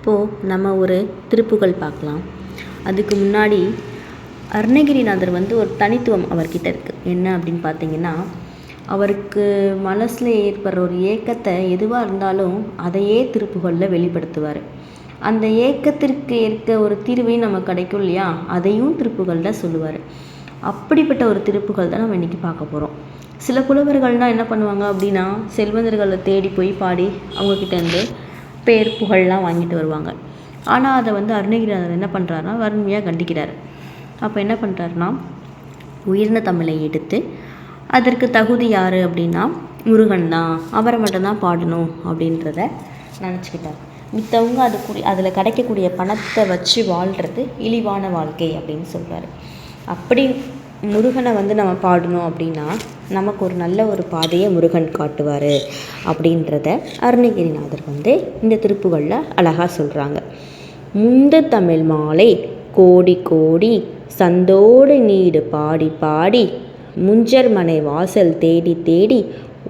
இப்போது நம்ம ஒரு திருப்புகழ் பார்க்கலாம். அதுக்கு முன்னாடி அருணகிரிநாதர் ஒரு தனித்துவம் அவர்கிட்ட இருக்குது. என்ன அப்படின்னு பார்த்தீங்கன்னா, அவருக்கு மனசில் ஏற்படுற ஒரு ஏக்கத்தை எதுவாக இருந்தாலும் அதையே திருப்புகழில் வெளிப்படுத்துவார். அந்த ஏக்கத்திற்கு ஏற்க ஒரு தீர்வையும் நம்ம கிடைக்கும் இல்லையா, அதையும் திருப்புகழில் சொல்லுவார். அப்படிப்பட்ட ஒரு திருப்புகழ் தான் நம்ம இன்றைக்கி பார்க்க போகிறோம். சில புலவர்கள்னால் என்ன பண்ணுவாங்க அப்படின்னா, செல்வந்தர்களை தேடி போய் பாடி அவங்கக்கிட்டேருந்து பேர் புகழ்லாம் வாங்கிட்டு வருவாங்க. ஆனால் அதை அருணகிரிநாதர் என்ன பண்ணுறாருனா வறுமையாக கண்டிக்கிறார். அப்போ என்ன பண்ணுறாருனா, உயர்ந்த தமிழை எடுத்து அதற்கு தகுதி யார் அப்படின்னா முருகன் தான், அவரை மட்டும்தான் பாடணும் அப்படின்றத நினச்சிக்கிட்டார். மித்தவங்க அதில் கிடைக்கக்கூடிய பணத்தை வச்சு வாழ்கிறது இழிவான வாழ்க்கை அப்படின்னு சொல்கிறாரு. அப்படி முருகனை நம்ம பாடணும் அப்படின்னா நமக்கு ஒரு நல்ல ஒரு பாதையை முருகன் காட்டுவார் அப்படின்றத அருணகிரிநாதர் இந்த திருப்புகழில் அழகாக சொல்கிறாங்க. முந்த தமிழ் மாலை கோடி கோடி சந்தோடு நீடு பாடி பாடி முஞ்சர் மனை வாசல் தேடி தேடி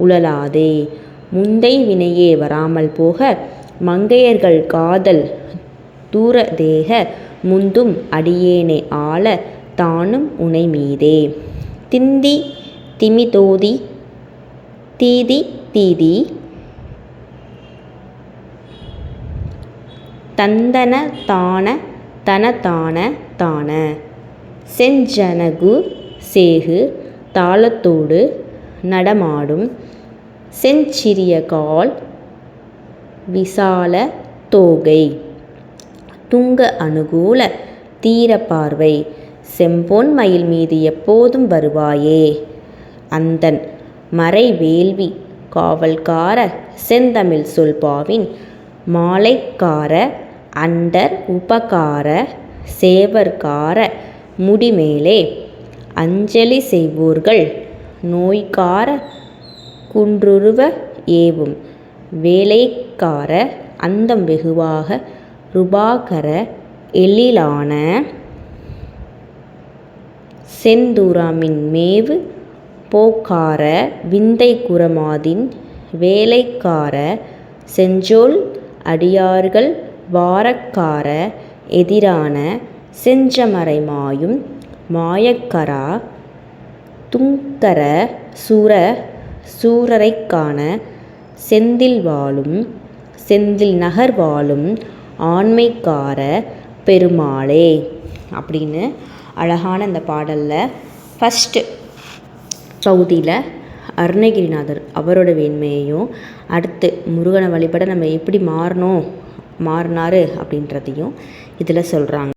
உழலாதே முந்தை வினையே வராமல் போக மங்கையர்கள் காதல் தூர தேக முந்தும் அடியேனை ஆள தானும் உனை மீதே திந்தி திமிதோதி தீதி தீதி தந்தன தான தனதான தான செஞ்சனகு சேகு தாளத்தோடு நடமாடும் செஞ்சிறிய கால் விசால தோகை துங்க அனுகூல தீர பார்வை செம்பொன் மயில் மீது எப்போதும் வருவாயே அந்தன் மறை வேள்வி காவல்கார செந்தமிழ் சொல்பாவின் மாலைக்கார அண்டர் உபகார சேவர்கார முடிமேலே அஞ்சலி செய்வோர்கள் நோய்கார குன்றுருவ ஏவும் வேலைக்கார அந்தம் வெகுவாக ருபாகர எழிலான செந்தூராமின் மேவு போக்கார விந்தை குரமாதின் வேலைக்கார செஞ்சொல் அடியார்கள் வாரக்கார எதிரான செஞ்சமரை மாயும் மாயக்கரா துங்கர சூரரைக்கான செந்தில் நகர் வாழும் ஆண்மைக்கார பெருமாளே அப்படின்னு அழகான இந்த பாடலில் ஃபஸ்ட்டு பகுதியில் அருணகிரிநாதர் அவரோட வேண்மையையும், அடுத்து முருகனை வழிபட நம்ம எப்படி மாறினார் அப்படின்றதையும் இதில் சொல்கிறாங்க.